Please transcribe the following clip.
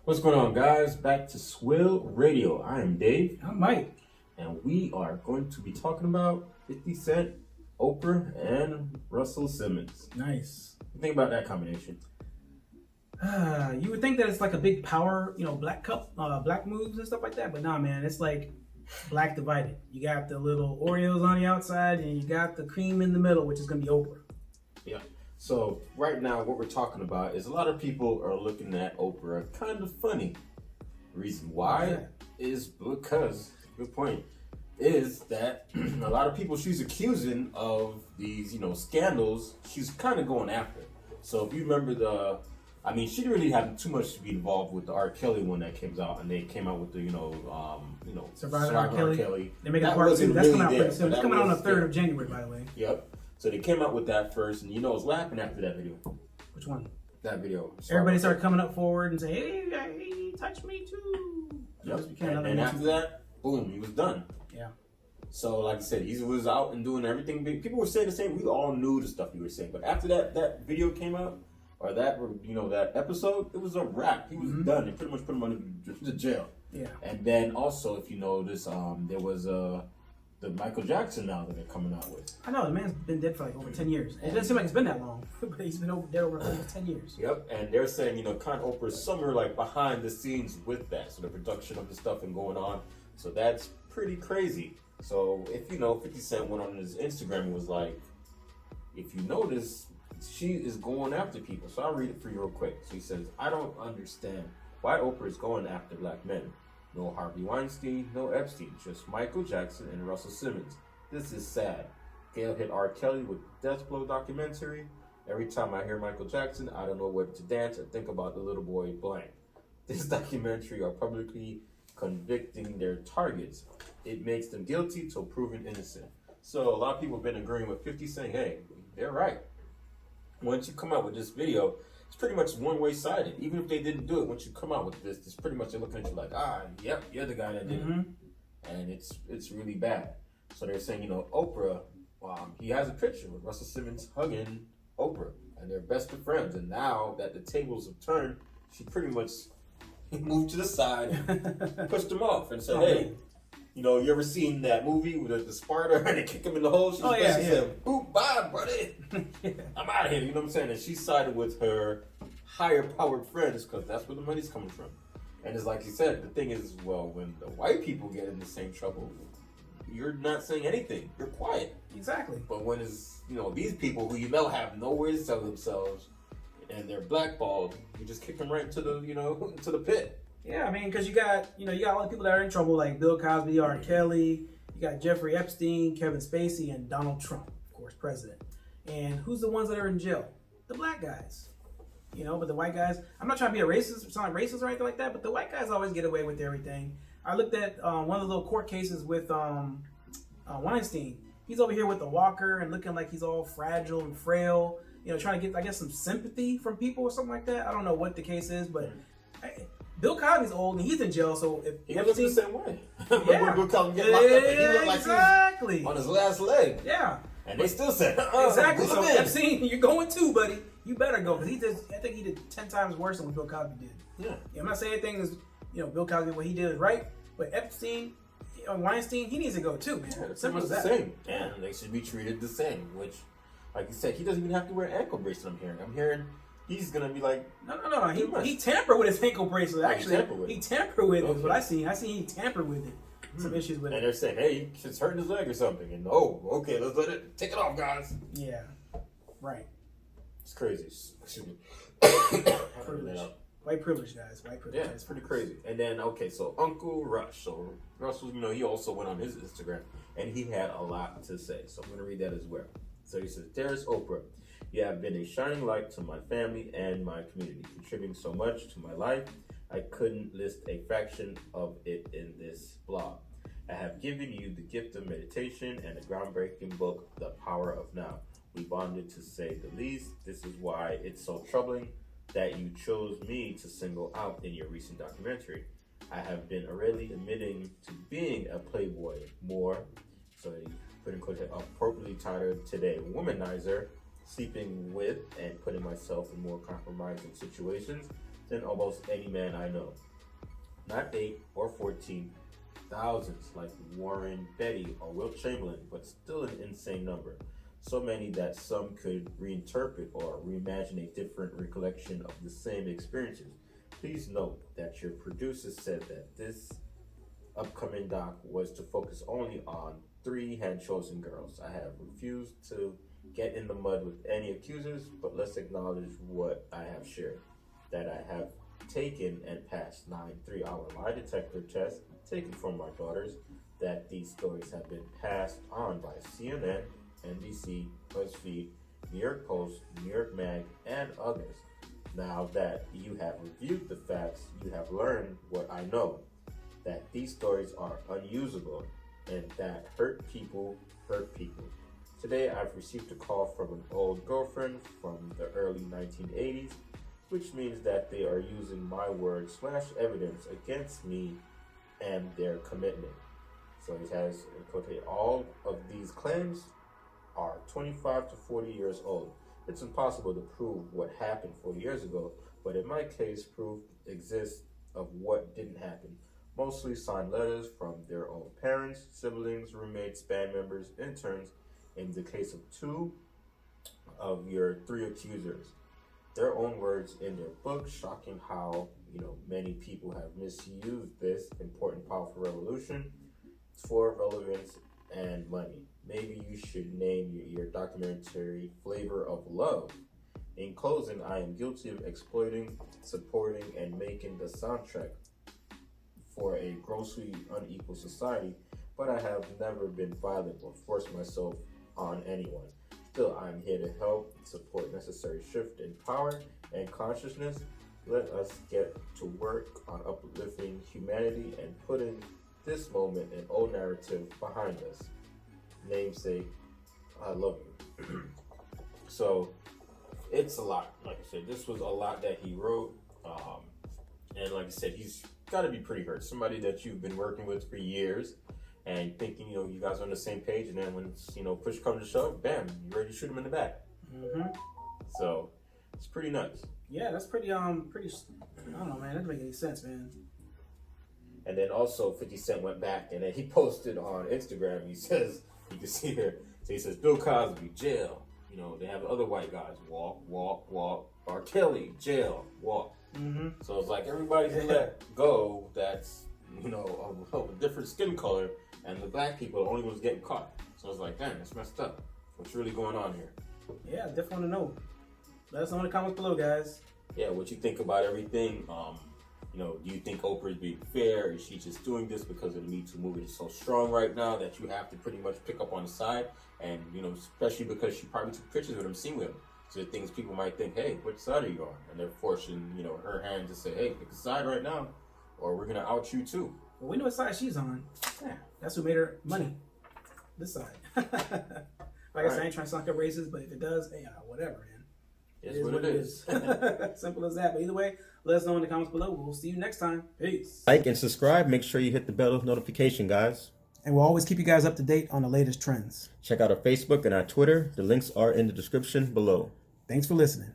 What's going on, guys? Back to SWILL Radio. I am Dave. I'm Mike. And we are going to be talking about 50 Cent, Oprah, and Russell Simmons. Nice. What do you think about that combination? You would think that it's like a big power, black moves and stuff like that, but nah, man, it's like black divided. You got the little Oreos on the outside, and you got the cream in the middle, which is gonna be Oprah. Yeah. So right now, what we're talking about is a lot of people are looking at Oprah kind of funny. The reason why is because, good point, is that a lot of people she's accusing of these, scandals, she's kind of going after. So if you remember she didn't really have too much to be involved with the R. Kelly one that came out, and they came out with the, Surviving R. Kelly. They're making that part 2. That's coming out pretty soon. It's coming out on the 3rd of January, by the way. Yep. So they came out with that first, and what's laughing after that video? Which one? That video. Everybody started coming up forward and saying, hey, touch me too. Yep. And after that, boom, he was done. Yeah. So, like I said, he was out and doing everything. People were saying the same. We all knew the stuff he was saying. But after that video came out, or that episode, it was a wrap. He was done. They pretty much put him into jail. Yeah. And then also, if you notice, there was the Michael Jackson now that they're coming out with. I know, the man's been dead for like over 10 years. It doesn't seem like it's been that long, but he's been dead over almost 10 years. Yep, and they're saying, kind of Oprah's somewhere like behind the scenes with that. So the production of the stuff and going on. So that's pretty crazy. So if 50 Cent went on his Instagram and was like, if you notice, she is going after people. So I'll read it for you real quick. So he says, I don't understand why Oprah is going after black men. No Harvey Weinstein, no Epstein, just Michael Jackson and Russell Simmons. This is sad. Gail hit R. Kelly with the Death Blow documentary. Every time I hear Michael Jackson, I don't know whether to dance or think about the little boy blank. This documentary are publicly convicting their targets. It makes them guilty till proven innocent. So a lot of people have been agreeing with 50 saying, hey, they're right. Once you come out with this video, it's pretty much one-way sided. Even if they didn't do it, once you come out with this, it's pretty much they're looking at you like, yep, you're the guy that did it. And it's really bad. So they're saying, Oprah, he has a picture with Russell Simmons hugging Oprah, and they're best of friends. And now that the tables have turned, she pretty much moved to the side and pushed him off and said, hey, you ever seen that movie with the Sparta and they kick him in the hole? She basically said, boop, bye, buddy. I'm out of here. You know what I'm saying? And she sided with her higher powered friends because that's where the money's coming from. And it's like you said, the thing is, well, when the white people get in the same trouble, you're not saying anything. You're quiet. Exactly. But when it's, these people who have nowhere to sell themselves and they're blackballed, you just kick them right into the, into the pit. Yeah, I mean, because you got all the people that are in trouble, like Bill Cosby, R. Kelly, you got Jeffrey Epstein, Kevin Spacey, and Donald Trump, of course, president. And who's the ones that are in jail? The black guys. But the white guys, I'm not trying to be a racist or sound like racist or anything like that, but the white guys always get away with everything. I looked at one of the little court cases with Weinstein. He's over here with the walker and looking like he's all fragile and frail, trying to get, I guess, some sympathy from people or something like that. I don't know what the case is, but Bill Cosby's old and he's in jail, so if he looks the same way. Yeah. When Bill Cosby get locked up, and he looked like exactly he's on his last leg. Yeah. And they still said, exactly. So Epstein, you're going too, buddy. You better go, because I think he did 10 times worse than what Bill Cosby did. Yeah. I'm not saying anything is, Bill Cosby, what he did is right, but Epstein, Weinstein, he needs to go too, man. Yeah, it's simple as the same. And they should be treated the same, which, like you said, he doesn't even have to wear an ankle bracelet, I'm hearing he's gonna be like, no. He tampered with his ankle bracelet. Actually, he tampered with it. But I see he tampered with it. Some issues with it. And they're saying, hey, it's hurting his leg or something. And okay, let's let it take it off, guys. Yeah, right. It's crazy. Excuse me. Privilege. White privilege, guys. White privilege. Yeah, it's pretty crazy. And then so Uncle Rush. So Russell, he also went on his Instagram and he had a lot to say. So I'm gonna read that as well. So he says, "Dearest Oprah, you have been a shining light to my family and my community, contributing so much to my life. I couldn't list a fraction of it in this blog. I have given you the gift of meditation and the groundbreaking book, The Power of Now. We bonded, to say the least. This is why it's so troubling that you chose me to single out in your recent documentary. I have been already admitting to being a playboy more," so he put in quote, "appropriately titled today, womanizer, sleeping with and putting myself in more compromising situations than almost any man I know. Not 8 or 14, thousands like Warren Beatty or Wilt Chamberlain, but still an insane number. So many that some could reinterpret or reimagine a different recollection of the same experiences. Please note that your producer said that this upcoming doc was to focus only on 3 hand-chosen girls. I have refused to get in the mud with any accusers, but let's acknowledge what I have shared. That I have taken and passed 9 3-hour lie detector tests taken from my daughters, that these stories have been passed on by CNN, NBC, BuzzFeed, New York Post, New York Mag, and others. Now that you have reviewed the facts, you have learned what I know, that these stories are unusable and that hurt people hurt people. Today I've received a call from an old girlfriend from the early 1980s, which means that they are using my word / evidence against me and their commitment. So he has quoted, all of these claims are 25 to 40 years old. It's impossible to prove what happened 40 years ago, but in my case, proof exists of what didn't happen. Mostly signed letters from their own parents, siblings, roommates, band members, interns. In the case of 2 of your 3 accusers, their own words in their book, shocking how many people have misused this important, powerful revolution for relevance and money. Maybe you should name your documentary Flavor of Love. In closing, I am guilty of exploiting, supporting, and making the soundtrack for a grossly unequal society, but I have never been violent or forced myself on anyone. Still, I'm here to help support necessary shift in power and consciousness. Let us get to work on uplifting humanity and putting this moment and old narrative behind us. Namesake, I love you. So it's a lot. Like I said, this was a lot that he wrote. And like I said, he's got to be pretty hurt. Somebody that you've been working with for years and thinking, you guys are on the same page. And then when, push comes to shove, bam, you're ready to shoot him in the back. Mm-hmm. So it's pretty nuts. Yeah, that's pretty, I don't know, man. That doesn't make any sense, man. And then also 50 Cent went back and then he posted on Instagram, he says, you can see here, so he says, Bill Cosby, jail. They have other white guys, walk, walk, walk. R. Kelly, jail, walk. Mm-hmm. So it's like everybody's let go that's, of a different skin color, and the black people are the only ones getting caught. So it's like, damn, that's messed up. What's really going on here? Yeah, definitely want to know. Let us know in the comments below, guys. Yeah, what you think about everything. Do you think Oprah is being fair? Or is she just doing this because of the Me Too movement is so strong right now that you have to pretty much pick up on the side? And, especially because she probably took pictures with him, seen with him. So things people might think, hey, which side are you on? And they're forcing, her hand to say, hey, pick a side right now, or we're going to out you too. Well, we know what side she's on. Yeah, that's who made her money. This side. Like I said, I ain't trying to sound like racist, but if it does, hey, whatever, man. It's what it is. Simple as that. But either way, let us know in the comments below. We'll see you next time. Peace. Like and subscribe. Make sure you hit the bell notification, guys. And we'll always keep you guys up to date on the latest trends. Check out our Facebook and our Twitter. The links are in the description below. Thanks for listening.